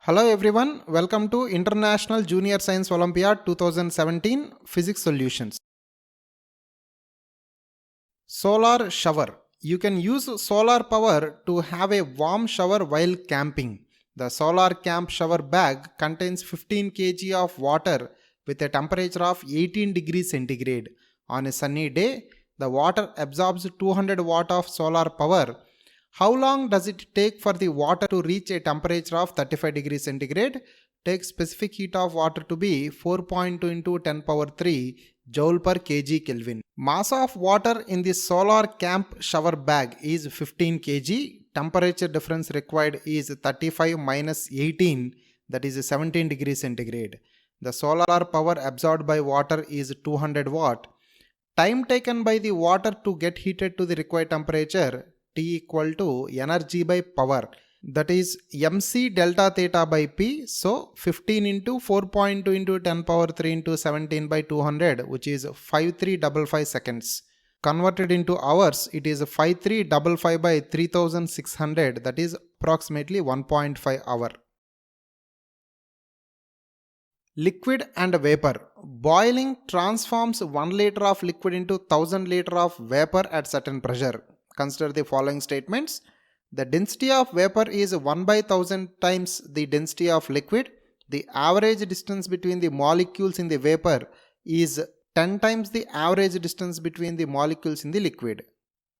Hello everyone, welcome to International Junior Science Olympiad 2017 Physics Solutions. Solar shower. You can use solar power to have a warm shower while camping. The solar camp shower bag contains 15 kg of water with a temperature of 18 degrees centigrade. On a sunny day, the water absorbs 200 watt of solar power. How long does it take for the water to reach a temperature of 35 degrees centigrade? Take specific heat of water to be 4.2 into 10 power 3 joule per kg Kelvin. Mass of water in the solar camp shower bag is 15 kg. Temperature difference required is 35 minus 18, that is 17 degrees centigrade. The solar power absorbed by water is 200 watt. Time taken by the water to get heated to the required temperature, T equal to energy by power, that is mc delta theta by P. So 15 into 4.2 into 10 power 3 into 17 by 200, which is 5355 seconds. Converted into hours, it is 5355 by 3600, that is approximately 1.5 hour. Liquid and vapor. Boiling transforms 1 liter of liquid into 1000 liter of vapor at certain pressure. Consider the following statements. The density of vapor is 1 by 1000 times the density of liquid. The average distance between the molecules in the vapor is 10 times the average distance between the molecules in the liquid.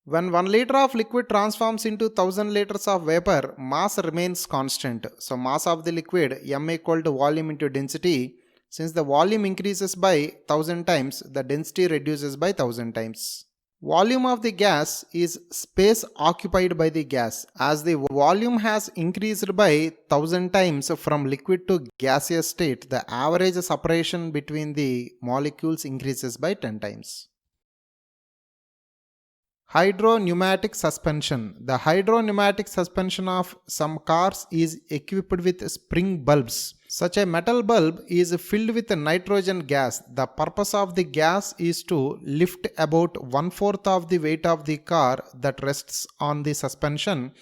When 1 liter of liquid transforms into 1000 liters of vapor, mass remains constant. So mass of the liquid m equal to volume into density. Since the volume increases by 1000 times, the density reduces by 1000 times. Volume of the gas is space occupied by the gas. As the volume has increased by 1000 times from liquid to gaseous state, the average separation between the molecules increases by 10 times. Hydropneumatic suspension. The hydropneumatic suspension of some cars is equipped with spring bulbs. Such a metal bulb is filled with nitrogen gas. The purpose of the gas is to lift about 1/4 of the weight of the car that rests on the suspension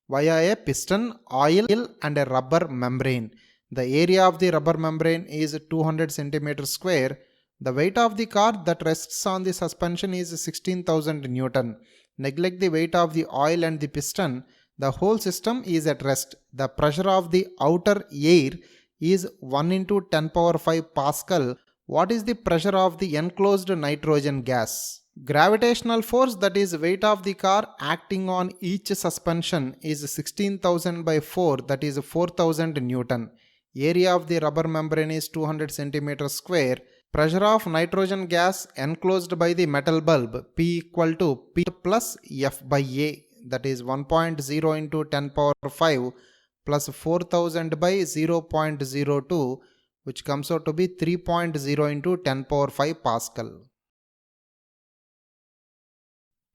via a piston, oil and a rubber membrane. The area of the rubber membrane is 200 cm square. The weight of the car that rests on the suspension is 16,000 Newton. Neglect the weight of the oil and the piston, the whole system is at rest. The pressure of the outer air is 1 into 10 power 5 Pascal. What is the pressure of the enclosed nitrogen gas? Gravitational force, that is weight of the car acting on each suspension, is 16,000 by 4, that is 4,000 Newton. Area of the rubber membrane is 200 cm square. Pressure of nitrogen gas enclosed by the metal bulb, P equal to P plus F by A, that is 1.0 into 10 power 5 plus 4000 by 0.02, which comes out to be 3.0 into 10 power 5 Pascal.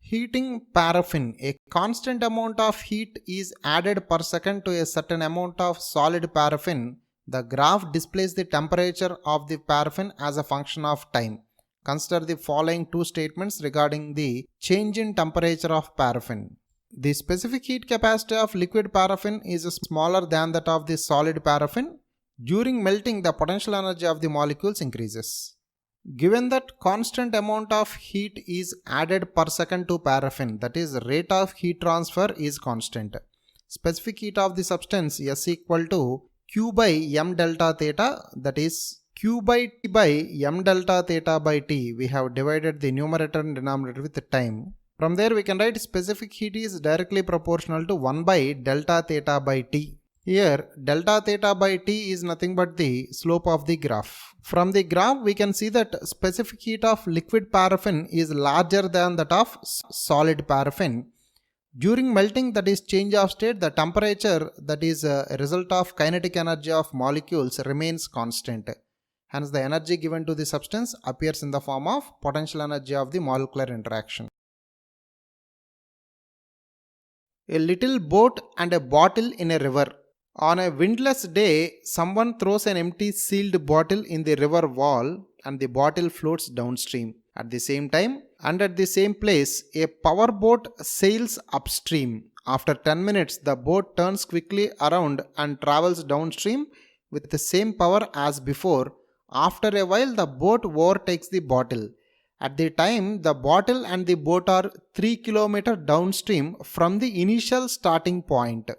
Heating paraffin. A constant amount of heat is added per second to a certain amount of solid paraffin. The graph displays the temperature of the paraffin as a function of time. Consider the following two statements regarding the change in temperature of paraffin. The specific heat capacity of liquid paraffin is smaller than that of the solid paraffin. During melting, the potential energy of the molecules increases. Given that constant amount of heat is added per second to paraffin, that is rate of heat transfer is constant. Specific heat of the substance S equal to Q by m delta theta, that is Q by T by m delta theta by T. We have divided the numerator and denominator with time. From there we can write specific heat is directly proportional to 1 by delta theta by T. Here delta theta by T is nothing but the slope of the graph. From the graph we can see that specific heat of liquid paraffin is larger than that of solid paraffin. During melting, that is change of state, the temperature, that is a result of kinetic energy of molecules, remains constant. Hence the energy given to the substance appears in the form of potential energy of the molecular interaction. A little boat and a bottle in a river. On a windless day, someone throws an empty sealed bottle in the river wall and the bottle floats downstream. At the same time and at the same place, a power boat sails upstream. After 10 minutes, the boat turns quickly around and travels downstream with the same power as before. After a while, the boat overtakes the bottle. At the time, the bottle and the boat are 3 km downstream from the initial starting point.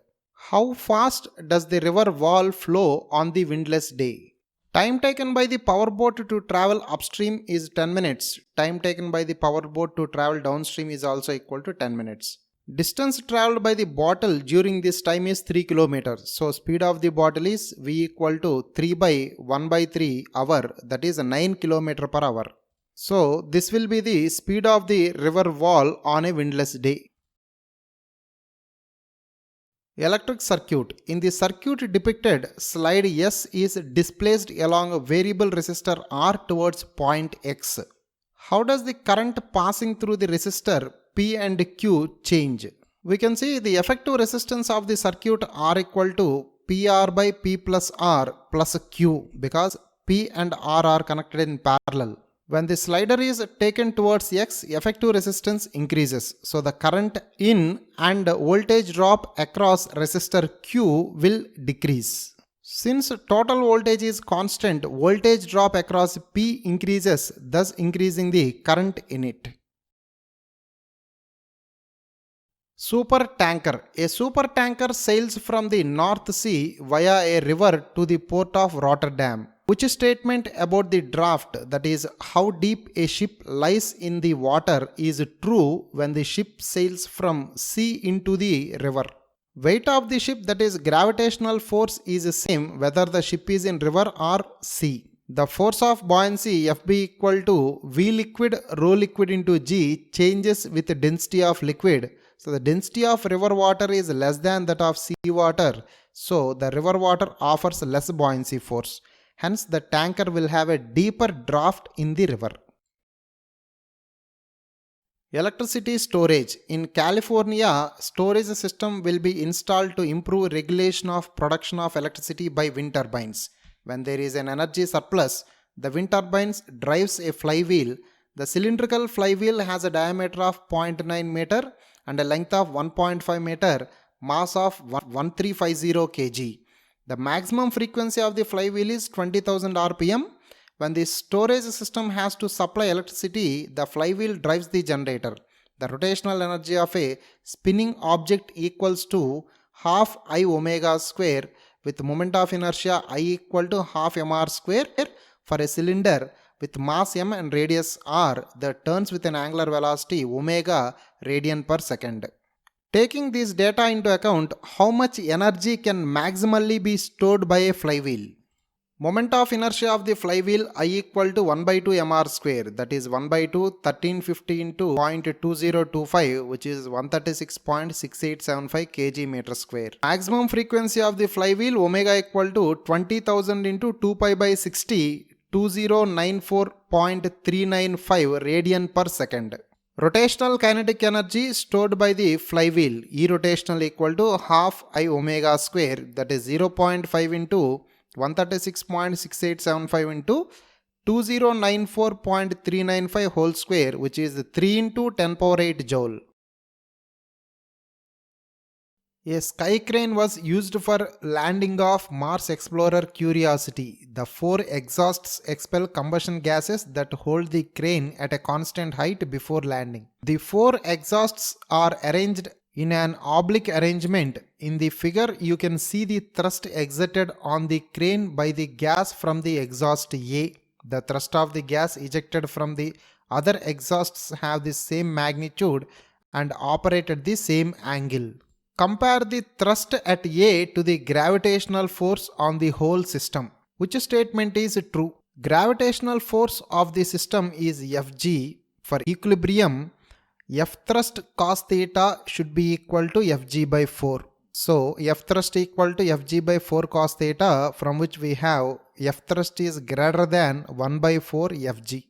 How fast does the river wall flow on the windless day? Time taken by the powerboat to travel upstream is 10 minutes. Time taken by the powerboat to travel downstream is also equal to 10 minutes. Distance traveled by the bottle during this time is 3 kilometers. So speed of the bottle is V equal to 3 by 1 by 3 hour, that is 9 km per hour. So this will be the speed of the river wall on a windless day. Electric circuit. In the circuit depicted, slide S is displaced along a variable resistor R towards point X. How does the current passing through the resistor P and Q change? We can see the effective resistance of the circuit R equal to PR by P plus R plus Q, because P and R are connected in parallel. When the slider is taken towards X, effective resistance increases. So the current in and voltage drop across resistor Q will decrease. Since total voltage is constant, voltage drop across P increases, thus increasing the current in it. Super tanker. A super tanker sails from the North Sea via a river to the port of Rotterdam. Which statement about the draft, that is how deep a ship lies in the water, is true when the ship sails from sea into the river? Weight of the ship, that is gravitational force, is the same whether the ship is in river or sea. The force of buoyancy Fb equal to V liquid rho liquid into G changes with the density of liquid. So the density of river water is less than that of sea water. So the river water offers less buoyancy force. Hence, the tanker will have a deeper draft in the river. Electricity storage. In California, storage system will be installed to improve regulation of production of electricity by wind turbines. When there is an energy surplus, the wind turbines drives a flywheel. The cylindrical flywheel has a diameter of 0.9 meter and a length of 1.5 meter, mass of 1350 kg. The maximum frequency of the flywheel is 20,000 rpm. When the storage system has to supply electricity, the flywheel drives the generator. The rotational energy of a spinning object equals to half I omega square with moment of inertia I equal to half mr square for a cylinder with mass m and radius r that turns with an angular velocity omega radian per second. Taking these data into account, how much energy can maximally be stored by a flywheel? Moment of inertia of the flywheel I equal to 1 by 2 mr square, that is 1 by 2 1350 into 0.2025, which is 136.6875 kg meter square. Maximum frequency of the flywheel omega equal to 20,000 into 2 pi by 60, 2094.395 radian per second. Rotational kinetic energy stored by the flywheel E rotational equal to half I omega square, that is 0.5 into 136.6875 into 2094.395 whole square, which is 3 into 10 power 8 joule. A sky crane was used for landing of Mars explorer Curiosity. The 4 exhausts expel combustion gases that hold the crane at a constant height before landing. The 4 exhausts are arranged in an oblique arrangement. In the figure, you can see the thrust exerted on the crane by the gas from the exhaust A. The thrust of the gas ejected from the other exhausts have the same magnitude and operate at the same angle. Compare the thrust at A to the gravitational force on the whole system. Which statement is true? Gravitational force of the system is Fg. For equilibrium, F thrust cos theta should be equal to Fg by 4. So F thrust equal to Fg by 4 cos theta, from which we have F thrust is greater than 1 by 4 Fg.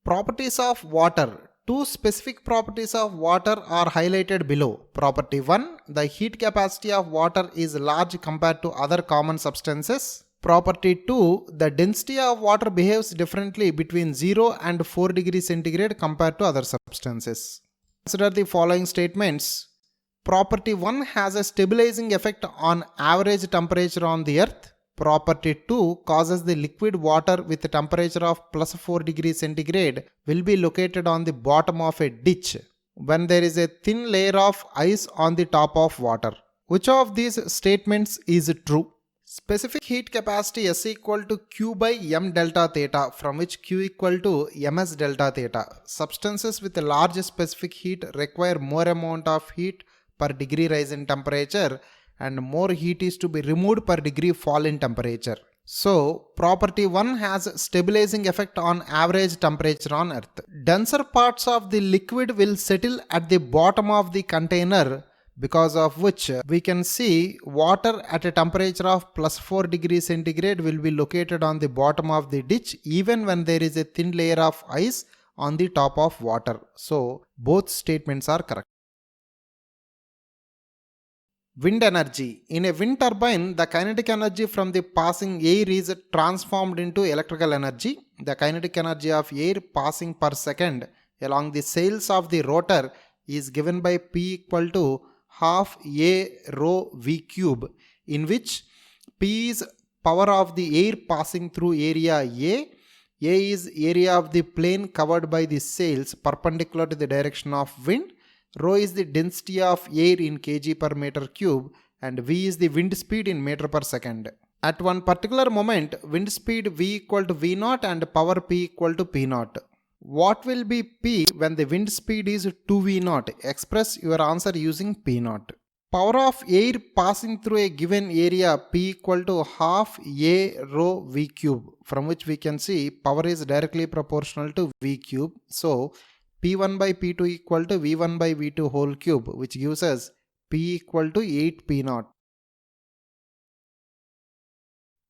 Properties of water. 2 specific properties of water are highlighted below. Property 1. The heat capacity of water is large compared to other common substances. Property 2. The density of water behaves differently between 0 and 4 degrees centigrade compared to other substances. Consider the following statements. Property 1 has a stabilizing effect on average temperature on the earth. Property 2 causes the liquid water with a temperature of plus 4 degrees centigrade will be located on the bottom of a ditch when there is a thin layer of ice on the top of water. Which of these statements is true? Specific heat capacity S equal to Q by M delta theta, from which Q equal to Ms delta theta. Substances with a large specific heat require more amount of heat per degree rise in temperature and more heat is to be removed per degree fall in temperature. So, property 1 has stabilizing effect on average temperature on earth. Denser parts of the liquid will settle at the bottom of the container, because of which we can see water at a temperature of plus 4 degrees centigrade will be located on the bottom of the ditch even when there is a thin layer of ice on the top of water. So, both statements are correct. Wind energy. In a wind turbine, the kinetic energy from the passing air is transformed into electrical energy. The kinetic energy of air passing per second along the sails of the rotor is given by P equal to half A rho V cube, in which P is power of the air passing through area A is area of the plane covered by the sails perpendicular to the direction of wind, rho is the density of air in kg per meter cube, and V is the wind speed in meter per second. At one particular moment, wind speed V equal to V naught and power P equal to P naught. What will be P when the wind speed is 2V naught? Express your answer using P naught. Power of air passing through a given area P equal to half A rho V cube, from which we can see power is directly proportional to V cube. So, P1 by P2 equal to V1 by V2 whole cube, which gives us P equal to 8 P naught.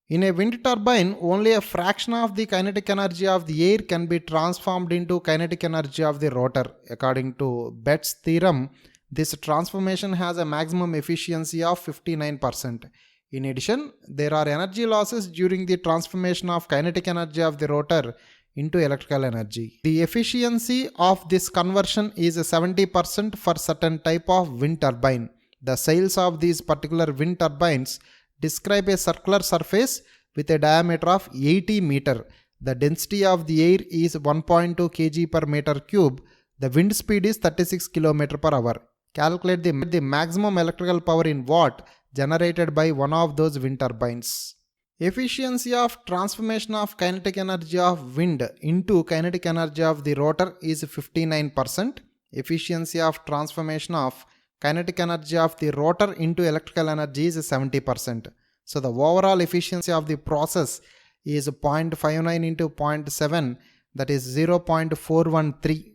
In a wind turbine, only a fraction of the kinetic energy of the air can be transformed into kinetic energy of the rotor. According to Betts' theorem, this transformation has a maximum efficiency of 59%. In addition, there are energy losses during the transformation of kinetic energy of the rotor into electrical energy. The efficiency of this conversion is 70% for certain type of wind turbine. The sails of these particular wind turbines describe a circular surface with a diameter of 80 meter. The density of the air is 1.2 kg per meter cube. The wind speed is 36 km per hour. Calculate the maximum electrical power in watt generated by one of those wind turbines. Efficiency of transformation of kinetic energy of wind into kinetic energy of the rotor is 59%. Efficiency of transformation of kinetic energy of the rotor into electrical energy is 70%. So the overall efficiency of the process is 0.59 into 0.7, that is 0.413.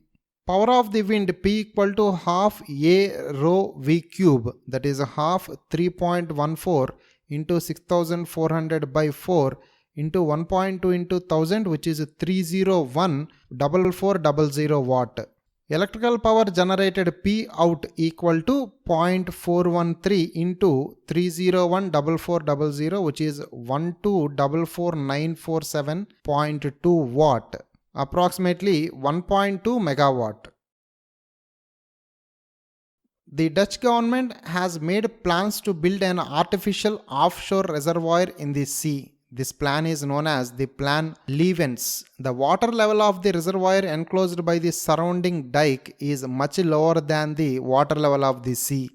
Power of the wind P equal to half A rho V cube, that is half 3.14 into 6400 by 4 into 1.2 into 1000, which is 301,4400 watt. Electrical power generated P out equal to 0.413 into 301,4400, which is 1244947.2 watt, approximately 1.2 megawatt. The Dutch government has made plans to build an artificial offshore reservoir in the sea. This plan is known as the Plan Lewens. The water level of the reservoir enclosed by the surrounding dike is much lower than the water level of the sea.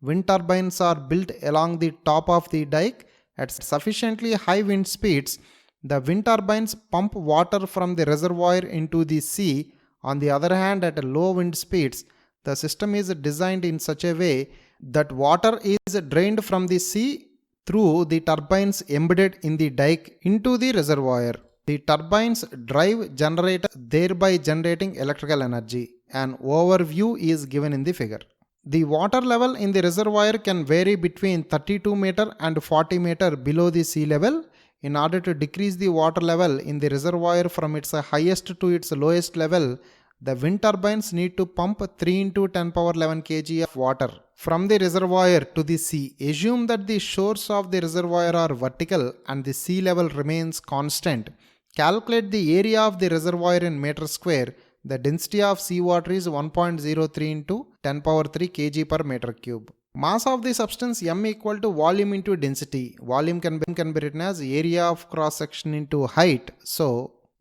Wind turbines are built along the top of the dike at sufficiently high wind speeds. The wind turbines pump water from the reservoir into the sea. On the other hand, at low wind speeds, the system is designed in such a way that water is drained from the sea through the turbines embedded in the dike into the reservoir. The turbines drive generators, thereby generating electrical energy. An overview is given in the figure. The water level in the reservoir can vary between 32 meter and 40 meter below the sea level. In order to decrease the water level in the reservoir from its highest to its lowest level, the wind turbines need to pump 3 into 10 power 11 kg of water from the reservoir to the sea. Assume that the shores of the reservoir are vertical and the sea level remains constant. Calculate the area of the reservoir in meter square. The density of seawater is 1.03 into 10 power 3 kg per meter cube. Mass of the substance M equal to volume into density. Volume can be written as area of cross section into height. So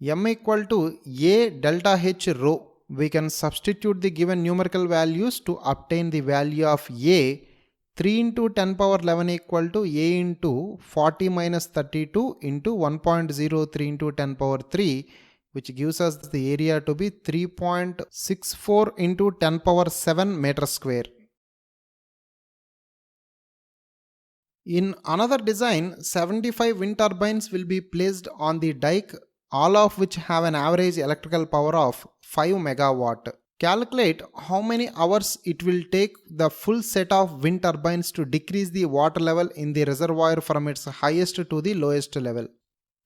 M equal to A delta H rho. We can substitute the given numerical values to obtain the value of A. 3 into 10 power 11 equal to A into 40 minus 32 into 1.03 into 10 power 3, which gives us the area to be 3.64 into 10 power 7 meter square. In another design, 75 wind turbines will be placed on the dike, all of which have an average electrical power of 5 megawatt. Calculate how many hours it will take the full set of wind turbines to decrease the water level in the reservoir from its highest to the lowest level.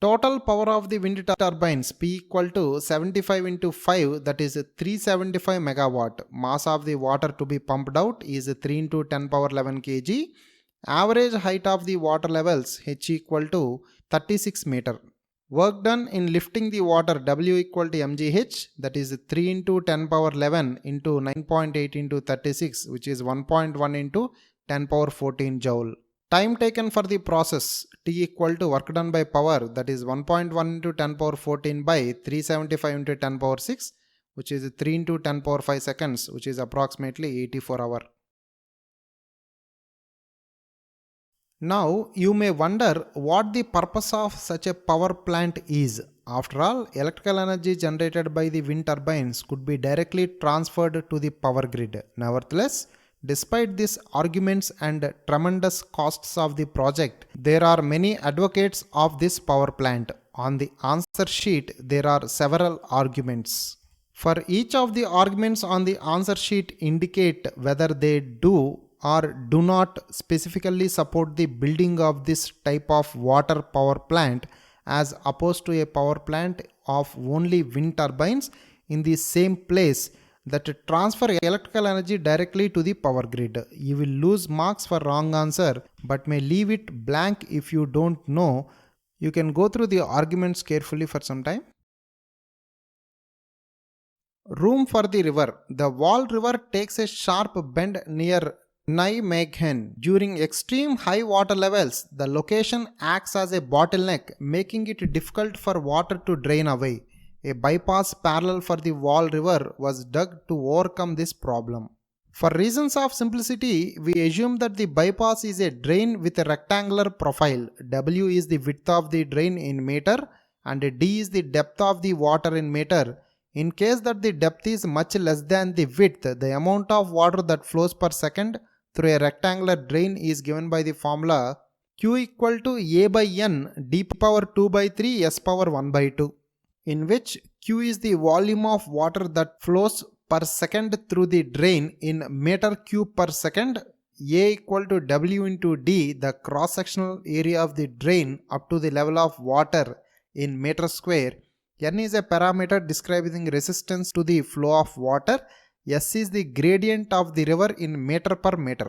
Total power of the wind turbines P equal to 75 into 5, that is 375 megawatt. Mass of the water to be pumped out is 3 into 10 power 11 kg. Average height of the water levels H equal to 36 meter. Work done in lifting the water W equal to mgh, that is 3 into 10 power 11 into 9.8 into 36, which is 1.1 into 10 power 14 joule. Time taken for the process T equal to work done by power, that is 1.1 into 10 power 14 by 375 into 10 power 6, which is 3 into 10 power 5 seconds, which is approximately 84 hours. Now you may wonder what the purpose of such a power plant is. After all, electrical energy generated by the wind turbines could be directly transferred to the power grid. Nevertheless, despite these arguments and tremendous costs of the project, there are many advocates of this power plant. On the answer sheet, there are several arguments. For each of the arguments on the answer sheet indicate whether they do or do not specifically support the building of this type of water power plant as opposed to a power plant of only wind turbines in the same place that transfer electrical energy directly to the power grid. You will lose marks for wrong answer but may leave it blank if you don't know. You can go through the arguments carefully for some time. Room for the river. The Wall River takes a sharp bend near Nijmegen. During extreme high water levels, the location acts as a bottleneck, making it difficult for water to drain away. A bypass parallel for the Wall River was dug to overcome this problem. For reasons of simplicity, we assume that the bypass is a drain with a rectangular profile. W is the width of the drain in meter and D is the depth of the water in meter. In case that the depth is much less than the width, the amount of water that flows per second through a rectangular drain is given by the formula Q equal to A by N D power 2 by 3 S power 1 by 2, in which Q is the volume of water that flows per second through the drain in meter cube per second, A equal to W into D, the cross-sectional area of the drain up to the level of water in meter square. N is a parameter describing resistance to the flow of water. S is the gradient of the river in meter per meter.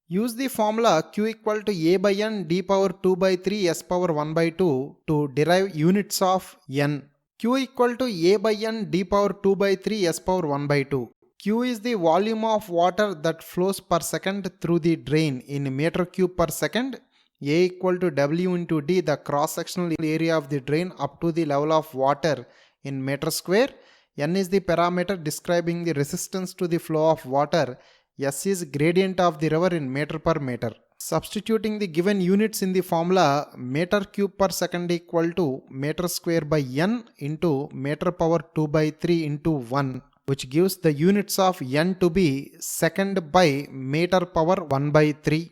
Use the formula Q equal to A by N D power 2 by 3 S power 1 by 2 to derive units of N. Q equal to A by N D power 2 by 3 S power 1 by 2. Q is the volume of water that flows per second through the drain in meter cube per second. A equal to W into D, the cross-sectional area of the drain up to the level of water in meter square. N is the parameter describing the resistance to the flow of water. S is gradient of the river in meter per meter. Substituting the given units in the formula, meter cube per second equal to meter square by N into meter power 2 by 3 into 1, which gives the units of N to be second by meter power 1 by 3.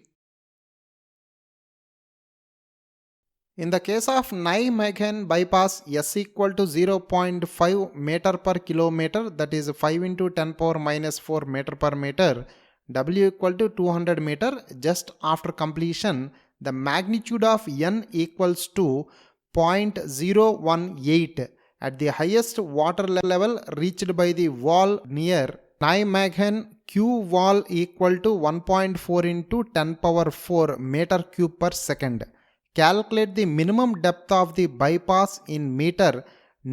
In the case of Nijmegen bypass, S equal to 0.5 meter per kilometer, that is 5 into 10 power minus 4 meter per meter. W equal to 200 meter. Just after completion, the magnitude of N equals to 0.018 at the highest water level reached by the wall near Nijmegen. Q wall equal to 1.4 into 10 power 4 meter cube per second. Calculate the minimum depth of the bypass in meter.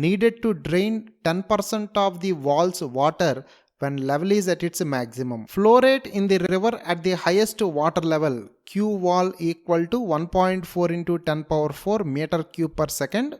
needed to drain 10% of the wall's water when level is at its maximum. Flow rate in the river at the highest water level, Q wall equal to 1.4 into 10 power 4 meter cube per second.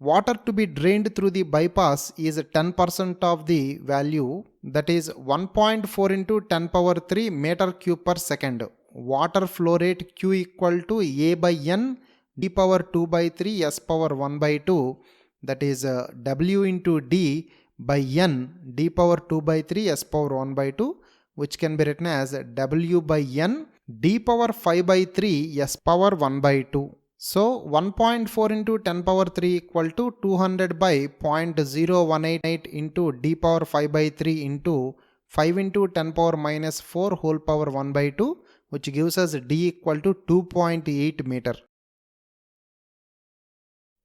Water to be drained through the bypass is 10% of the value, that is 1.4 into 10 power 3 meter cube per second. Water flow rate Q equal to A by N d power 2 by 3 S power 1 by 2, that is W into D by N d power 2 by 3 S power 1 by 2, which can be written as W by N d power 5 by 3 S power 1 by 2. So 1.4 into 10 power 3 equal to 200 by 0.0188 into d power 5 by 3 into 5 into 10 power minus 4 whole power 1 by 2, which gives us d equal to 2.8 meter.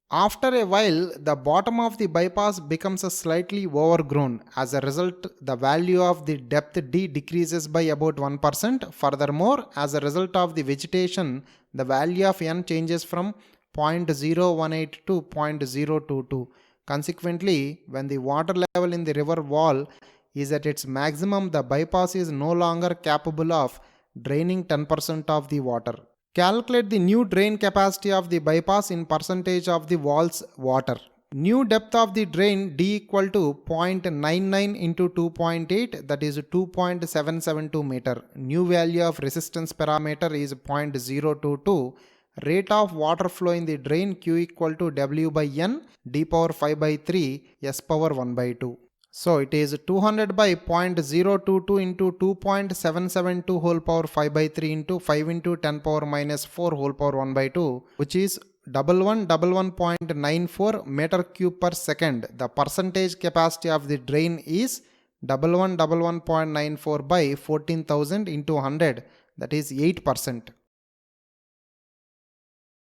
After a while, the bottom of the bypass becomes slightly overgrown. As a result, the value of the depth d decreases by about 1%. Furthermore, as a result of the vegetation, the value of n changes from 0.018 to 0.022. Consequently, when the water level in the river wall is at its maximum, the bypass is no longer capable of draining 10% of the water. Calculate the new drain capacity of the bypass in percentage of the wall's water. New depth of the drain d equal to 0.99 into 2.8, that is 2.772 meter. New value of resistance parameter is 0.022. Rate of water flow in the drain Q equal to W by N d power 5 by 3 S power 1 by 2. So it is 200 by 0.022 into 2.772 whole power 5 by 3 into 5 into 10 power minus 4 whole power 1 by 2, which is 1111.94 meter cube per second. The percentage capacity of the drain is 1111.94 by 14,000 into 100, that is 8%.